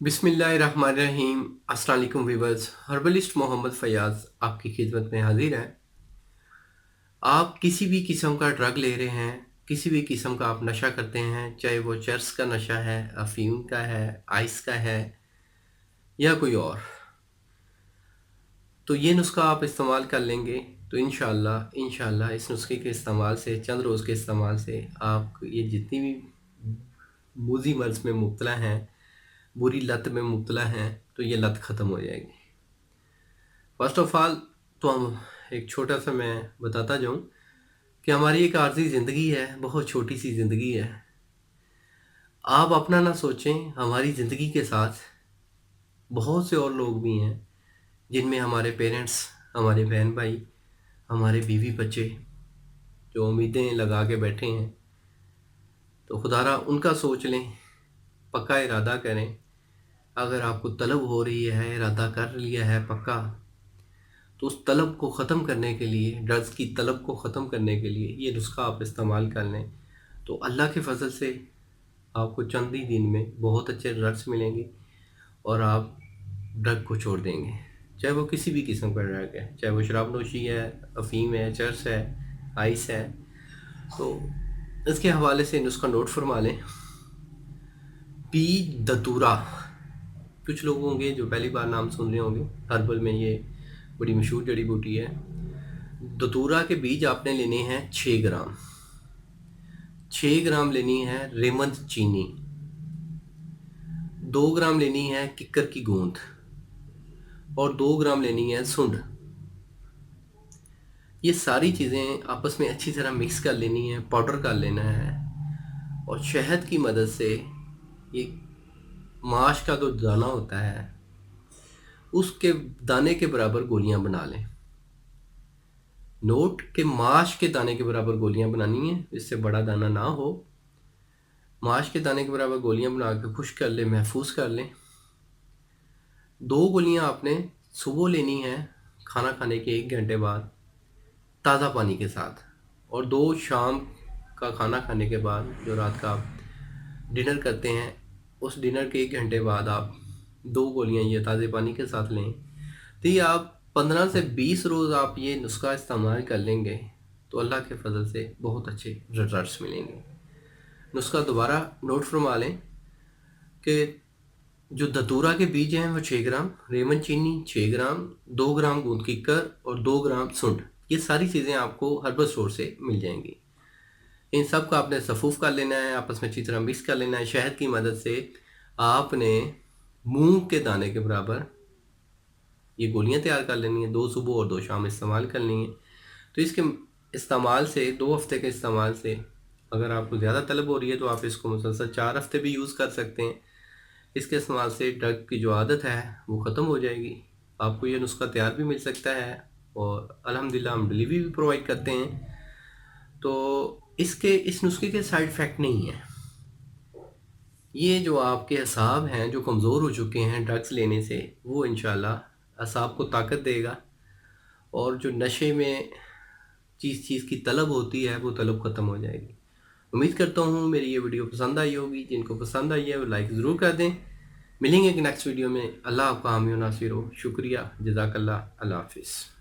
बिस्मिल्लाहिर्रहमानिर्रहीम। अस्सलाम वालेकुम व्यूअर्स। हर्बलिस्ट मोहम्मद फ़याज़ आपकी खिदमत में हाजिर है। आप किसी भी किस्म का ड्रग ले रहे हैं, किसी भी किस्म का आप नशा करते हैं, चाहे वो चरस का नशा है, अफ़ीम का है, आइस का है या कोई और, तो ये नुस्खा आप इस्तेमाल कर लेंगे तो इंशाअल्लाह इस नुस्खे के इस्तेमाल से, चंद रोज़ के इस्तेमाल से, आप ये जितनी भी मूज़ी मर्ज़ में मुब्तला हैं, बुरी लत में मुब्तला हैं, तो ये लत ख़त्म हो जाएगी। फर्स्ट ऑफ ऑल तो हम एक छोटा सा मैं बताता जाऊँ कि हमारी एक आर्ज़ी ज़िंदगी है, बहुत छोटी सी ज़िंदगी है। आप अपना ना सोचें, हमारी ज़िंदगी के साथ बहुत से और लोग भी हैं, जिनमें हमारे पेरेंट्स, हमारे बहन भाई, हमारे बीवी बच्चे जो उम्मीदें लगा के बैठे हैं। तो खुदारा उनका सोच लें, पक्का इरादा करें। अगर आपको तलब हो रही है, इरादा कर लिया है पक्का, तो उस तलब को ख़त्म करने के लिए, ड्रग्स की तलब को ख़त्म करने के लिए ये नुस्खा आप इस्तेमाल कर लें, तो अल्लाह के फजल से आपको चंद ही दिन में बहुत अच्छे ड्रग्स मिलेंगे और आप ड्रग को छोड़ देंगे। चाहे वो किसी भी किस्म का ड्रग है, चाहे वो शराब नोशी है, अफ़ीम है, चरस है, आइस है। तो इसके हवाले से नुस्खा नोट फरमा लें। बीज दतूरा, कुछ लोग होंगे जो पहली बार नाम सुन रहे होंगे। हर्बल में ये बड़ी मशहूर जड़ी बूटी है। दतूरा के बीज आपने लेने हैं 6 ग्राम। 6 ग्राम लेनी है रेमंड चीनी। 2 ग्राम लेनी है किक्कर की गूंद और 2 ग्राम लेनी है सुंड। ये सारी चीज़ें आपस में अच्छी तरह मिक्स कर लेनी है, पाउडर कर लेना है और शहद की मदद से ये माश का जो दाना होता है उसके दाने के बराबर गोलियां बना लें। नोट के माश के दाने के बराबर गोलियां बनानी है, इससे बड़ा दाना ना हो। माश के दाने के बराबर गोलियां बना के खुश कर लें, महफूज कर लें। 2 गोलियां आपने सुबह लेनी है खाना खाने के 1 घंटे बाद ताज़ा पानी के साथ, और 2 शाम का खाना खाने के बाद, जो रात का आप डिनर करते हैं उस डिनर के 1 घंटे बाद आप 2 गोलियां ये ताज़े पानी के साथ लें। तो ये आप 15 से 20 रोज़ आप ये नुस्खा इस्तेमाल कर लेंगे तो अल्लाह के फजल से बहुत अच्छे रिजल्ट्स मिलेंगे। नुस्खा दोबारा नोट फरमा लें कि जो धतूरा के बीज हैं वो 6 ग्राम, रेमन चीनी 6 ग्राम, 2 ग्राम गूंद कीकर और 2 ग्राम सुंड, ये सारी चीज़ें आपको हर्बल स्टोर से मिल जाएंगी। इन सब का आपने सफूफ कर लेना है, आपस में अच्छी तरह मिक्स कर लेना है। शहद की मदद से आपने मूंग के दाने के बराबर ये गोलियां तैयार कर लेनी है। 2 सुबह और 2 शाम इस्तेमाल करनी है। तो इसके इस्तेमाल से, 2 हफ्ते के इस्तेमाल से, अगर आपको ज़्यादा तलब हो रही है तो आप इसको मुसलसल 4 हफ्ते भी यूज़ कर सकते हैं। इसके इस्तेमाल से ड्रग की जो आदत है वो ख़त्म हो जाएगी। आपको ये नुस्खा तैयार भी मिल सकता है और अल्हम्दुलिल्लाह हम डिलीवरी भी प्रोवाइड करते हैं। तो इस नुस्खे के साइड इफ़ेक्ट नहीं है। ये जो आपके असाब हैं जो कमज़ोर हो चुके हैं ड्रग्स लेने से, वो इंशाल्लाह असाब को ताकत देगा और जो नशे में चीज़ चीज़ की तलब होती है वो तलब ख़त्म हो जाएगी। उम्मीद करता हूँ मेरी ये वीडियो पसंद आई होगी। जिनको पसंद आई है वो लाइक ज़रूर कर दें। मिलेंगे कि नेक्स्ट वीडियो में। अल्लाह आपका हामी व नासिर हो। शुक्रिया, जज़ाकल्लाह, अल्लाह हाफ़िज़।